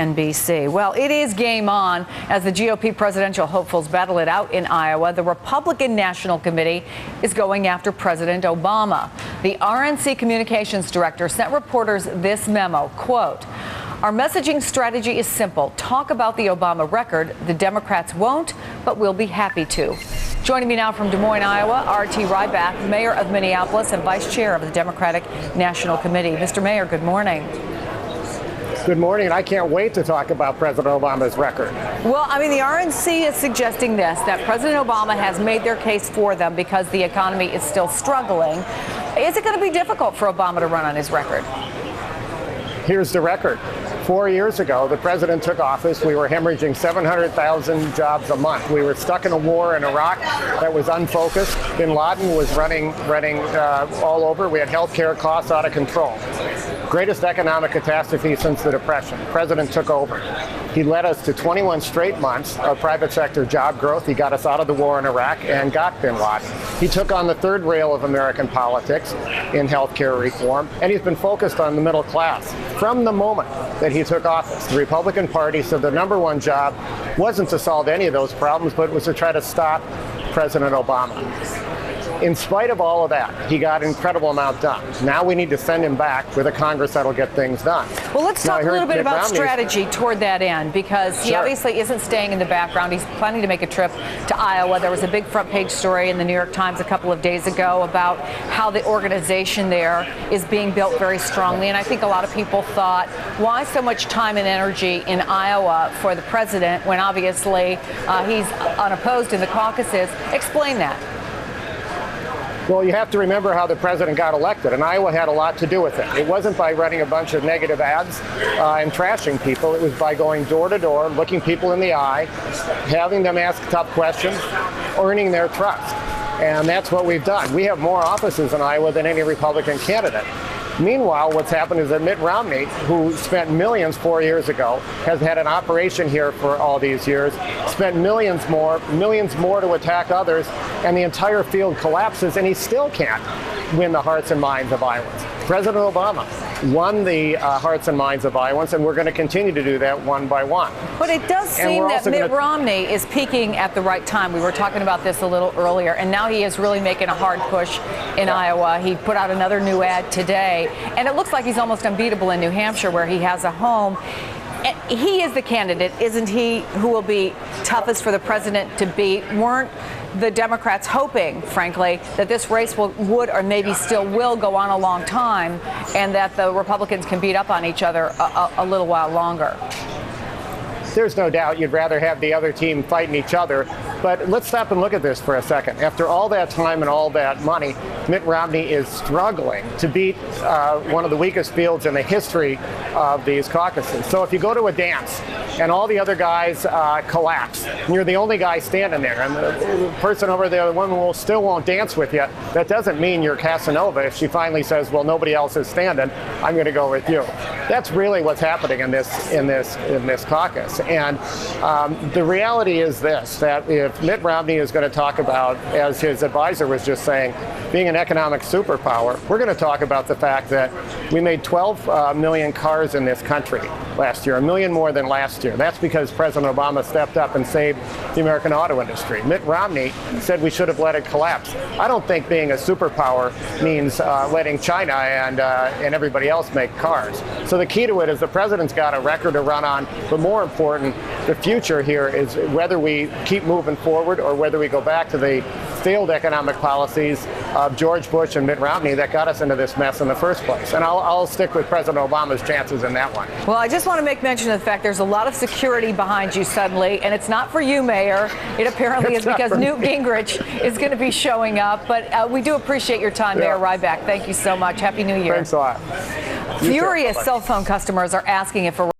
MSNBC. Well, it is game on as the GOP presidential hopefuls battle it out in Iowa. The Republican National Committee is going after President Obama. The RNC communications director sent reporters this memo, quote, "Our messaging strategy is simple. Talk about the Obama record. The Democrats won't, but we'll be happy to." Joining me now from Des Moines, Iowa, R.T. Rybak, mayor of Minneapolis and vice chair of the Democratic National Committee. Mr. Mayor, good morning. Good morning. I can't wait to talk about President Obama's record. Well, I mean, the RNC is suggesting this, that President Obama has made their case for them because the economy is still struggling. Is it going to be difficult for Obama to run on his record? Here's the record. 4 years ago, the president took office. We were hemorrhaging 700,000 jobs a month. We were stuck in a war in Iraq that was unfocused. Bin Laden was running all over. We had health care costs out of control. Greatest economic catastrophe since the Depression. The president took over. He led us to 21 straight months of private sector job growth. He got us out of the war in Iraq and got Bin Laden. He took on the third rail of American politics in health care reform, and he's been focused on the middle class. From the moment that he took office, the Republican Party said the number one job wasn't to solve any of those problems, but was to try to stop President Obama. In spite of all of that, he got an incredible amount done. Now we need to send him back with a Congress that'll get things done. Well, let's talk a little bit about strategy toward that end, because he obviously isn't staying in the background. He's planning to make a trip to Iowa. There was a big front page story in the New York Times a couple of days ago about how the organization there is being built very strongly. And I think a lot of people thought, why so much time and energy in Iowa for the president when obviously he's unopposed in the caucuses? Explain that. Well, you have to remember how the president got elected, and Iowa had a lot to do with it. It wasn't by running a bunch of negative ads and trashing people. It was by going door to door, looking people in the eye, having them ask tough questions, earning their trust. And that's what we've done. We have more offices in Iowa than any Republican candidate. Meanwhile, what's happened is that Mitt Romney, who spent millions 4 years ago, has had an operation here for all these years, spent millions more to attack others, and the entire field collapses, and he still can't win the hearts and minds of Iowans. President Obama won the hearts and minds of Iowans, and we're going to continue to do that one by one. But it does seem that Mitt Romney is peaking at the right time. We were talking about this a little earlier, and now he is really making a hard push in Iowa. He put out another new ad today, and it looks like he's almost unbeatable in New Hampshire, where he has a home. He is the candidate, isn't he, who will be toughest for the president to beat? Weren't the Democrats hoping, frankly, that this race would or maybe still will go on a long time, and that the Republicans can beat up on each other a little while longer? There's no doubt you'd rather have the other team fighting each other. But let's stop and look at this for a second. After all that time and all that money, Mitt Romney is struggling to beat one of the weakest fields in the history of these caucuses. So if you go to a dance and all the other guys collapse, and you're the only guy standing there, and the person over there, the woman still won't dance with you, that doesn't mean you're Casanova. If she finally says, well, nobody else is standing, I'm going to go with you. That's really what's happening in this caucus. And the reality is this, that if Mitt Romney is going to talk about, as his advisor was just saying, being an economic superpower, we're going to talk about the fact that we made 12 million cars in this country last year, 1 million more than last year. That's because President Obama stepped up and saved the American auto industry. Mitt Romney said we should have let it collapse. I don't think being a superpower means letting China and everybody else make cars. So the key to it is the president's got a record to run on, but more important, the future here is whether we keep moving forward or whether we go back to the failed economic policies of George Bush and Mitt Romney that got us into this mess in the first place. And I'll stick with President Obama's chances in that one. Well, I just want to make mention of the fact there's a lot of security behind you suddenly, and it's not for you, Mayor. It apparently is because Newt Gingrich is going to be showing up. But we do appreciate your time, Mayor Rybak. Thank you so much. Happy New Year. Thanks a lot. Furious cell phone customers are asking if a